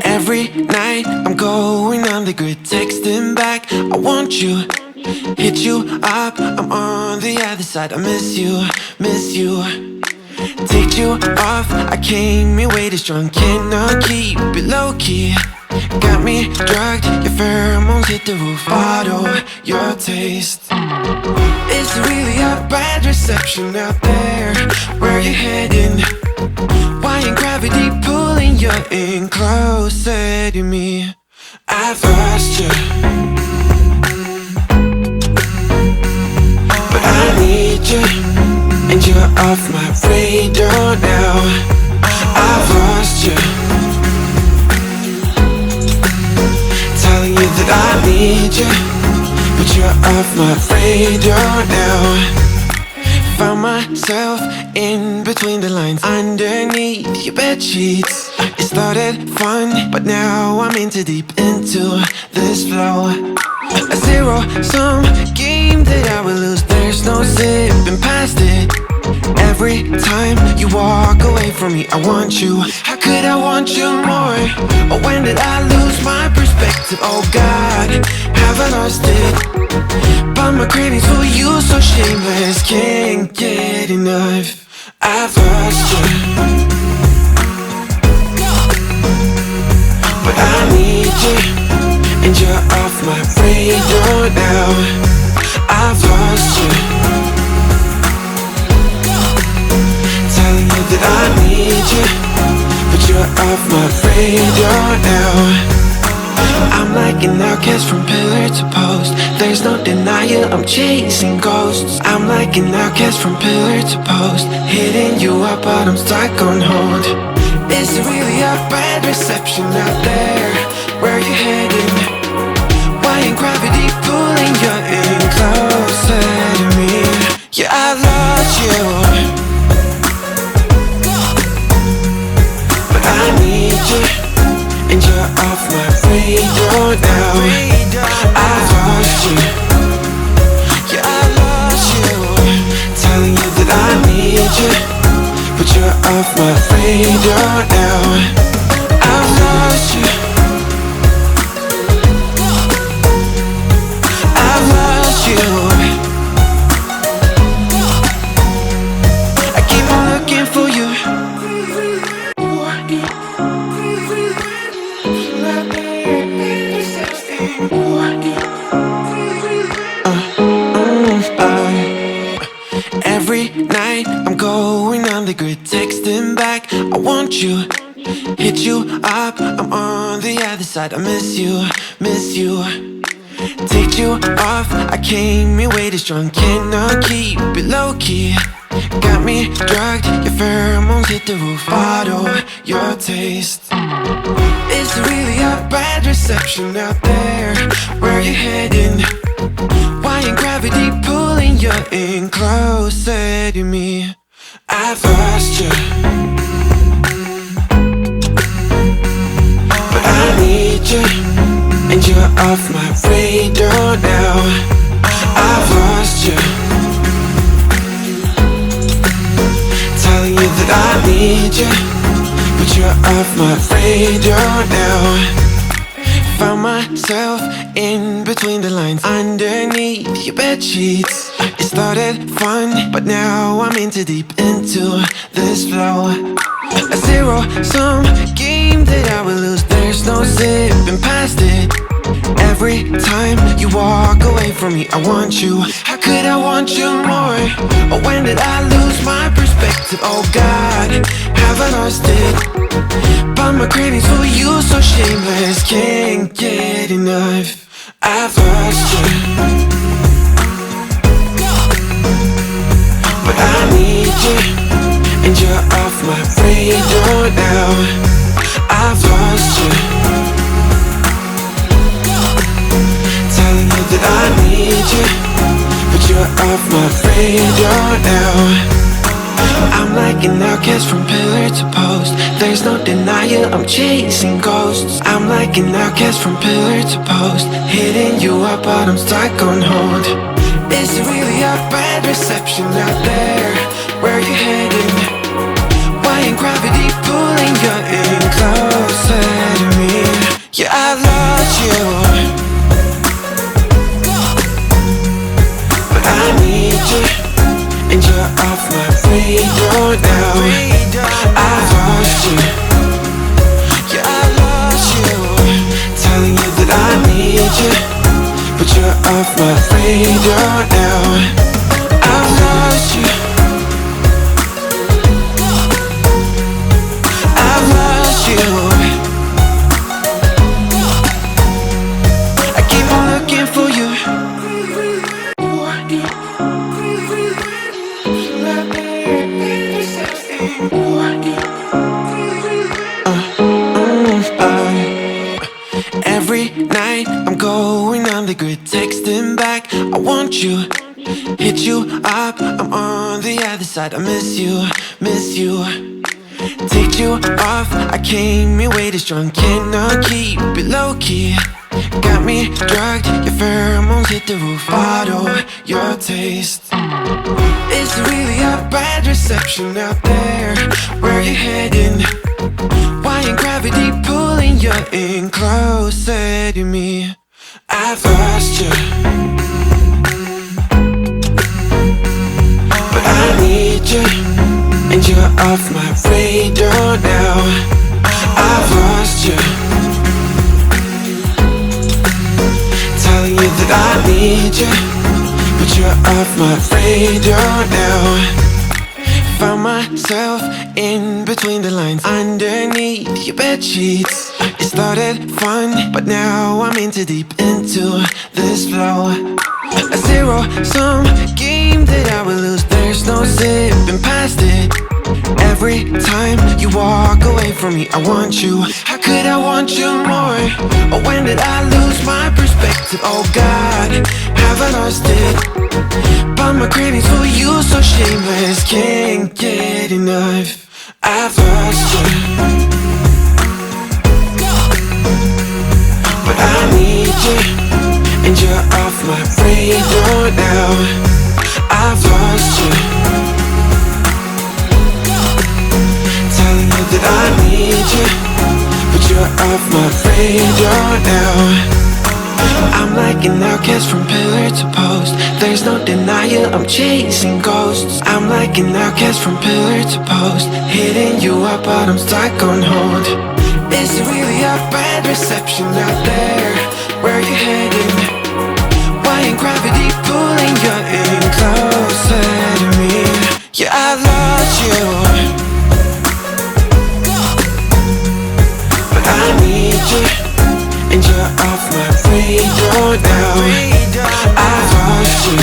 Every night I'm going on the grid, texting back, I want you. Hit you up, I'm on the other side. I miss you, miss you. Take you off, I came in way too strong. Cannot keep it low key. Got me drugged, your pheromones hit the roof. Bottle your taste. It's really a bad reception out there. Where you heading? Why ain't gravity pulling you in closer to me? I've lost you, but I need you, and you're off my radar now. I've lost you, telling you that I need you, but you're off my radar now. Found myself in between the lines, underneath your bedsheets. It started fun, but now I'm in too deep into this flow. A zero-sum game that I will lose. There's no zipping past it. Every time you walk away from me, I want you. How could I want you more? Or when did I lose my perspective? Oh God, have I lost it? But my cravings for you so shameless, can't get enough. I've lost you, but I need you, and you're off my radar now. I've lost you, telling you that I need you, but you're off my radar now. I'm like an outcast from pillar to post. There's no denial, I'm chasing ghosts. I'm like an outcast from pillar to post, hitting you up but I'm stuck on hold. Is it really a bad reception out there? Where you heading? Why ain't gravity pulling you in closer to me? Yeah, I lost you, but I need you, and you're off my radar now. I've lost you, yeah, I lost you, telling you that I need you, but you're off my radar now. I've lost you, I've lost you. I keep on looking for you. Every night I'm going on the grid, texting back, I want you. Hit you up, I'm on the other side. I miss you, miss you. Take you off, I came in way too strong. Cannot keep it low key. Got me drugged, your pheromones hit the roof. Bottle your taste. It's really a bad reception out there. Where you heading? Why ain't gravity pulling you in closer to me? I've lost you, but I need you, and you're off my radar now. I've lost you, telling you that I need you, but you're off my radar now. Found myself in between the lines, underneath your bedsheets. It started fun, but now I'm in too deep into this flow. A zero-sum game that I will lose. There's no zipping past it. Every time you walk away from me, I want you. How could I want you more? Or when did I lose my perspective? Oh God, have I lost it? But my cravings for you so shameless, can't get enough. I've lost you, but I need you, and you're off my radar now. I've lost you, telling you that I need you, but you're off my radar now. I'm like an outcast from pillar to post. There's no denial, I'm chasing ghosts. I'm like an outcast from pillar to post, hitting you up but I'm stuck on hold. Is it really a bad reception out there? Where you heading? Why ain't gravity pulling you in closer to me? Yeah, I lost you, but I need you, and you're off my radar now. I've lost you, yeah, I lost you, telling you that I need you, but you're off my radar now. I've lost you, I've lost you. I keep on looking for you. Every night I'm going on the grid, texting back, I want you, hit you up, I'm on the other side. I miss you, miss you. Take you off, I came in way too strong, cannot keep it low key. Got me drugged, your pheromones hit the roof, bottle your taste. Is it really a bad reception out there? Where you heading? Why ain't gravity pulling you in closer to me? I've lost you, but I need you, and you're off my radar now. I've lost you, telling you that I need you, but you're off my radar now. Found myself in between the lines, underneath your bed sheets. It started fun, but now I'm in too deep into this flow. A zero-sum game that I will lose, there's no zipping past it. Every time you walk away from me, I want you. How could I want you more? Or when did I lose my perspective? Oh God, have I lost it? But my cravings for you so shameless, can't get enough. I've lost you, but I need you, and you're off my radar now. I've lost you, telling you that I need you, but you're off my radar now. I'm like an outcast from pillar to post. There's no denial, I'm chasing ghosts. I'm like an outcast from pillar to post, hitting you up but I'm stuck on hold. Is it really a bad reception out there? Where you heading? Why ain't gravity pulling you in closer to me? Yeah, I lost you, but I need you, and you're off my radar now. I've lost you,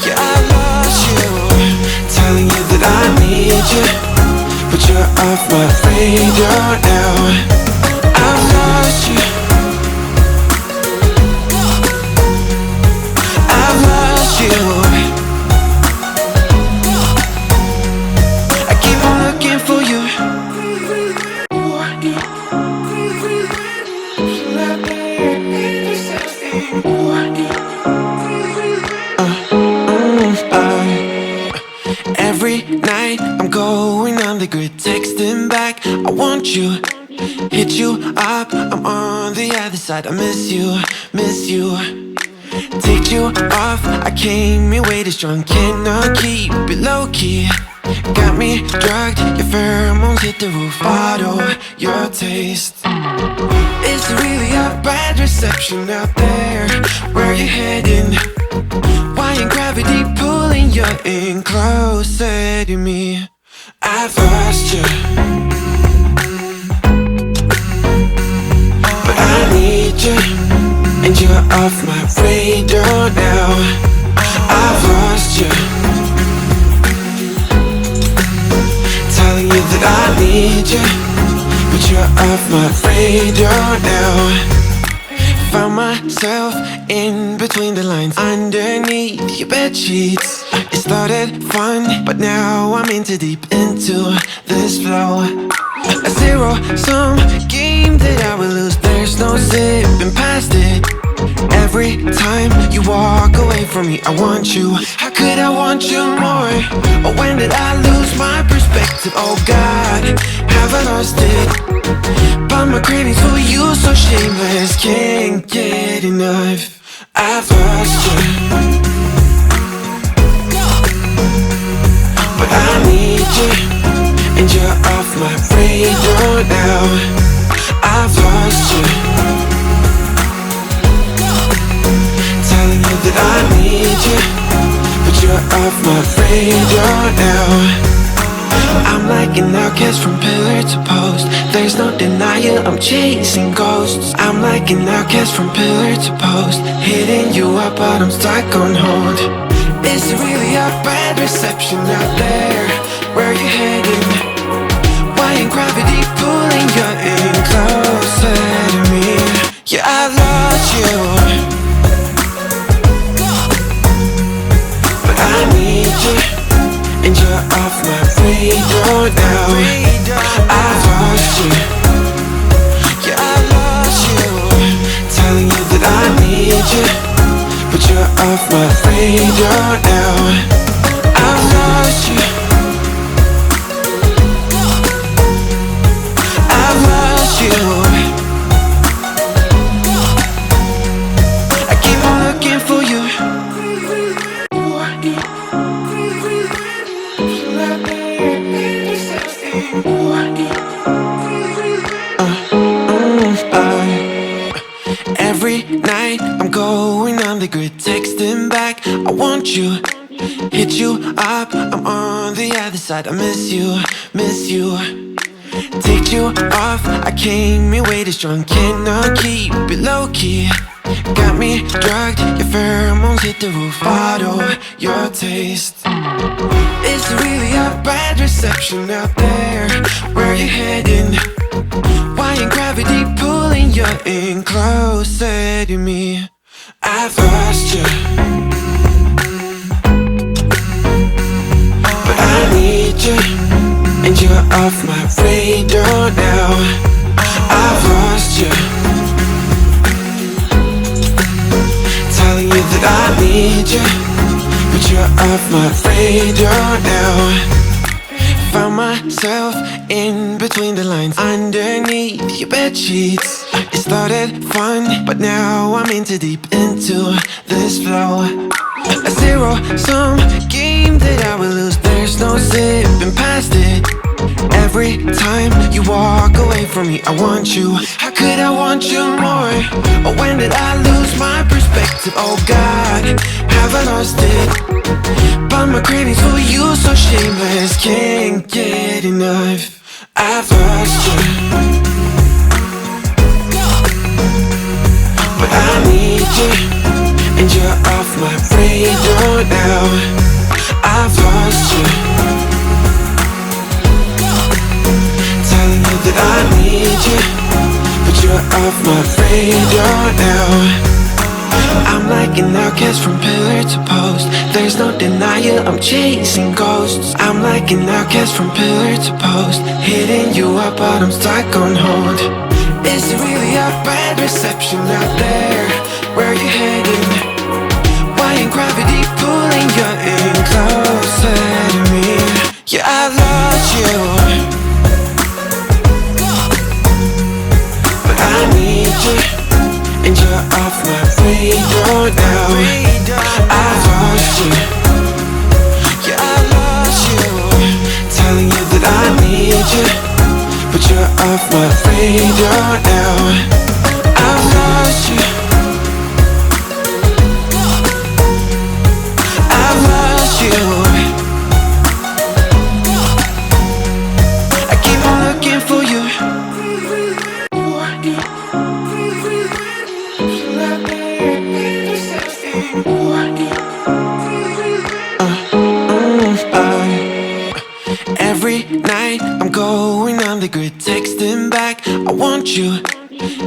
yeah, I lost you, telling you that I need you, but you're off my radar now. I've lost you, I've lost you. I keep on looking for you. Every night I'm going on the grid, texting back, I want you, hit you up, I'm on the other side. I miss you, miss you. Take you off, I came in way too strong, cannot keep it low key. Got me drugged, your pheromones hit the roof, bottle your taste. Is it really a bad reception out there? Where you heading? Why ain't gravity pulling you in closer to me? I've lost you, but I need you, and you're off my radar now. I've lost you, telling you that I need you, but you're off my radar now. Found myself in between the lines, underneath your bed sheets. It started fun, but now I'm in too deep into this flow. A zero-sum game that I will lose. There's no zipping past it. Every time you walk away from me, I want you. How could I want you more? Or when did I lose my perspective? Oh God, have I lost it? But my cravings for you so shameless, can't get enough. I've lost you, but I need you, and you're off my radar now. I've lost you, telling you that I need you, but you're off my radar now. I'm like an outcast from pillar to post. There's no denial, I'm chasing ghosts. I'm like an outcast from pillar to post, hitting you up but I'm stuck on hold. Is it really a bad reception out there? Where you heading? Why ain't gravity pulling you in closer to me? Yeah, I've lost you, but I need you, and you're off my radar now. I've lost you, yeah, I lost you, telling you that I need you, but you're off my radar now. I've lost you, I've lost you. I keep on looking for you. Every night I'm going on the grid, texting back, I want you, hit you up, I'm on the other side. I miss you, miss you. Take you off, I came in way too strong, cannot keep it low key. Got me drugged, your pheromones hit the roof, bottle your taste. Is it really a bad reception out there? Where you heading? Why ain't gravity pulling you in closer to me? I've lost you, but I need you, and you're off my radar now. I've lost you, telling you that I need you, but you're off my radar now. Found myself in between the lines, underneath your bed sheets. It started fun, but now I'm in too deep into this flow. A zero-sum game that I will lose. There's no zipping past it. Every time you walk away from me, I want you. How could I want you more? Or when did I lose my perspective? Oh God, have I lost it? But my cravings for you so shameless, can't get enough. I've lost you, but I need you, and you're off my radar now. I've lost you, telling you that I need you, but you're off my radar now. I'm like an outcast from pillar to post. There's no denial, I'm chasing ghosts. I'm like an outcast from pillar to post, hitting you up but I'm stuck on hold. Is it really a bad reception out there? Where you heading? Why ain't gravity pulling you in closer to me? Yeah, I've lost you, but I need you, and you're off my radar now. I've lost you, yeah, I lost you, telling you that I need you, but you're off my radar now. I've lost you, I've lost you. I keep on looking for you. Every night I'm going on the grid, texting back, I want you,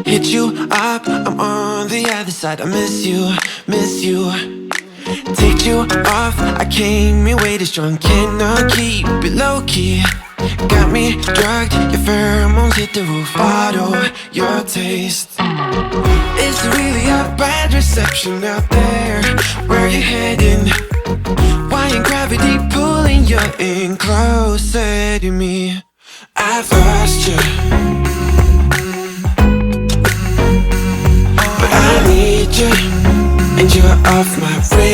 hit you up, I'm on the other side. I miss you, miss you. Take you off. I came in way too strong, cannot keep it low key. Got me drugged, your pheromones hit the roof. Bottle your taste. It's really a bad reception out there. Where you heading? Why ain't gravity pulling you in closer to me? I've lost you, but I need you, and you're off my radar.